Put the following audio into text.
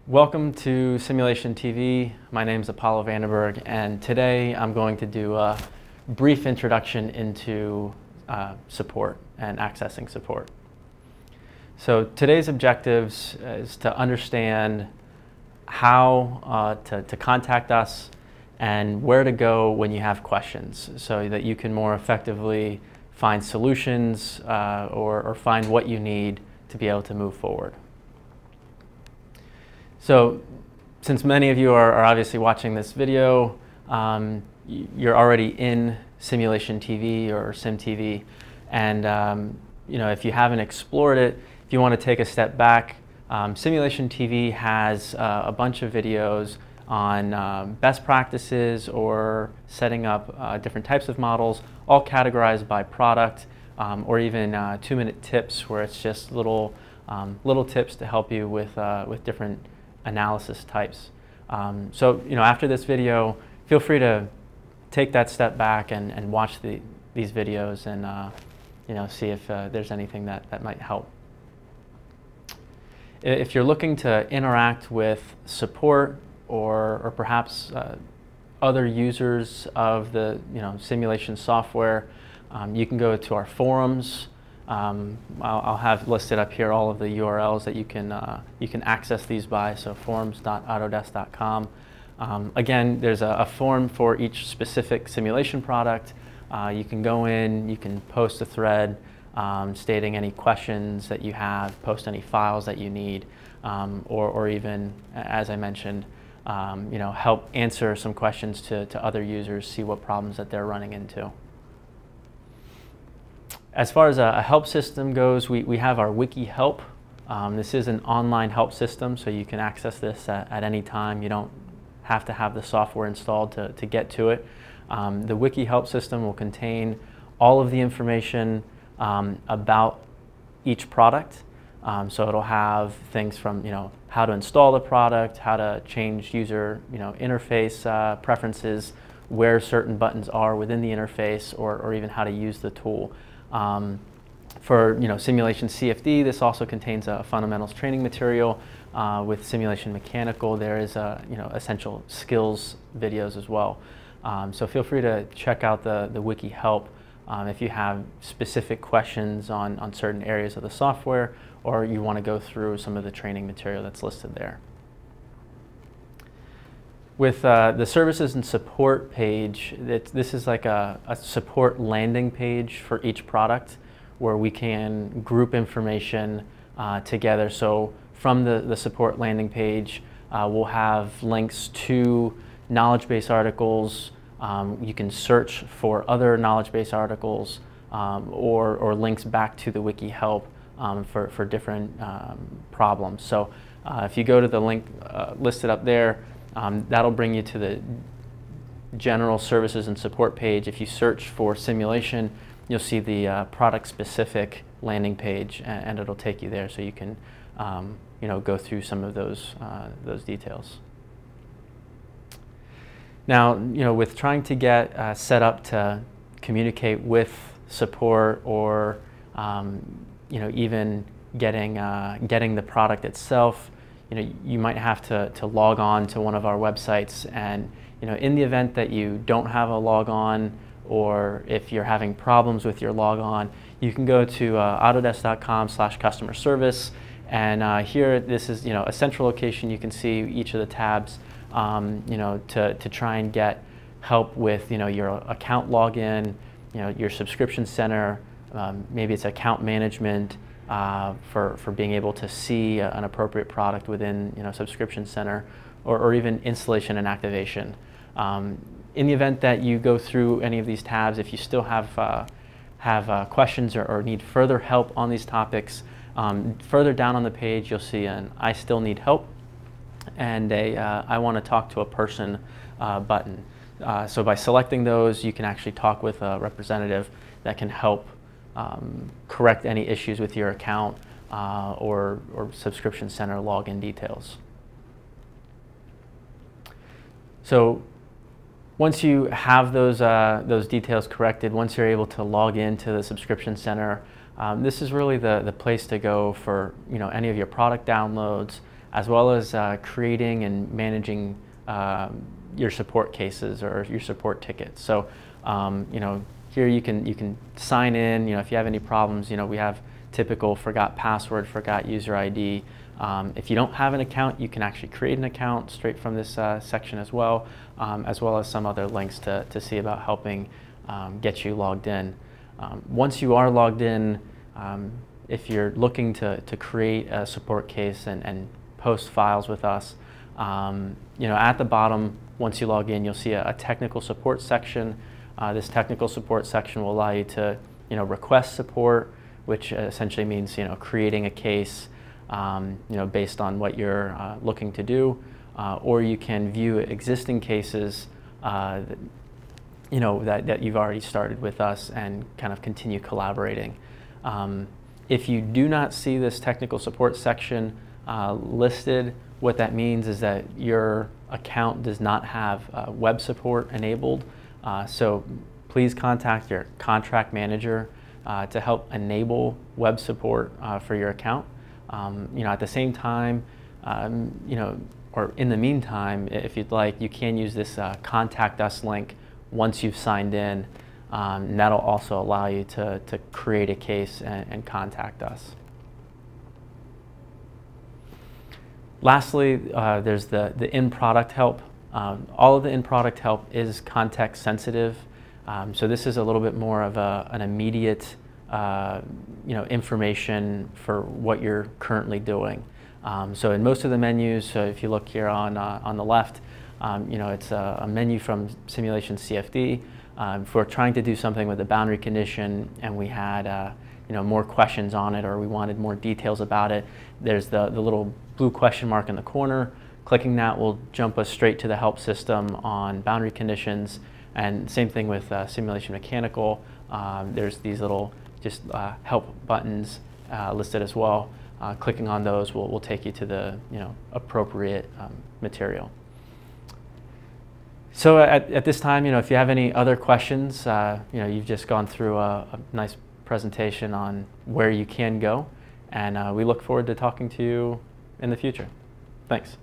Welcome to Simulation TV. My name is Apollo Vandenberg, and today I'm going to do a brief introduction into support and accessing support. So today's objectives is to understand how to contact us and where to go when you have questions, so that you can more effectively find solutions or find what you need to be able to move forward. So since many of you are obviously watching this video, you're already in Simulation TV or SimTV, and if you haven't explored it, if you want to take a step back, Simulation TV has a bunch of videos on best practices or setting up different types of models, all categorized by product, or even 2-minute tips, where it's just little tips to help you with different analysis types. So after this video, feel free to take that step back and watch these videos and see if there's anything that might help. If you're looking to interact with support or perhaps other users of the simulation software, you can go to our forums. I'll have listed up here all of the URLs that you can access these by, so forums.autodesk.com. Again, there's a form for each specific simulation product. You can go in, you can post a thread stating any questions that you have, post any files that you need, or even, as I mentioned, help answer some questions to other users, see what problems that they're running into. As far as a help system goes, we have our wiki help. This is an online help system, so you can access this at any time. You don't have to have the software installed to get to it. The wiki help system will contain all of the information about each product. So it'll have things from how to install the product, how to change user interface preferences, where certain buttons are within the interface, or even how to use the tool. For simulation CFD, this also contains a fundamentals training material. With simulation mechanical, there is essential skills videos as well. So feel free to check out the wiki help if you have specific questions on certain areas of the software, or you want to go through some of the training material that's listed there. With the services and support page, this is like a support landing page for each product, where we can group information together. So from the support landing page, we'll have links to knowledge base articles. You can search for other knowledge base articles, or links back to the wiki help for different problems. So if you go to the link listed up there, that'll bring you to the general services and support page. If you search for simulation, you'll see the product-specific landing page, and it'll take you there, so you can go through some of those details. Now, with trying to get set up to communicate with support, or even getting the product itself, you might have to log on to one of our websites, and in the event that you don't have a log on, or if you're having problems with your log on, you can go to autodesk.com/customer service, and here, this is a central location. You can see each of the tabs to try and get help with your account login, your subscription center, maybe it's account management, for being able to see an appropriate product within subscription center, or even installation and activation. In the event that you go through any of these tabs, if you still have questions or need further help on these topics, further down on the page you'll see an I still need help and a I want to talk to a person button. So by selecting those, you can actually talk with a representative that can help correct any issues with your account or subscription center login details. So once you have those details corrected, once you're able to log into the subscription center, this is really the place to go for any of your product downloads, as well as creating and managing your support cases or your support tickets. So, here you can sign in. If you have any problems, we have typical forgot password, forgot user ID. If you don't have an account, you can actually create an account straight from this section as well as some other links to see about helping get you logged in. Once you are logged in, if you're looking to create a support case and post files with us, at the bottom, once you log in, you'll see a technical support section. This technical support section will allow you to request support, which essentially means creating a case based on what you're looking to do, or you can view existing cases that you've already started with us and kind of continue collaborating. If you do not see this technical support section listed, what that means is that your account does not have web support enabled. So please contact your contract manager to help enable web support for your account. At the same time, or in the meantime, if you'd like, you can use this contact us link once you've signed in. And that'll also allow you to create a case and contact us. Lastly, there's the in-product help. All of the in-product help is context sensitive. So this is a little bit more of an immediate information for what you're currently doing. So in most of the menus, so if you look here on the left, it's a menu from Simulation CFD. If we're trying to do something with a boundary condition and we had more questions on it, or we wanted more details about it, there's the little blue question mark in the corner. Clicking that will jump us straight to the help system on boundary conditions. And same thing with Simulation Mechanical. There's these little just help buttons listed as well. Clicking on those will take you to the appropriate material. So at this time, if you have any other questions, you've just gone through a nice presentation on where you can go, and we look forward to talking to you in the future. Thanks.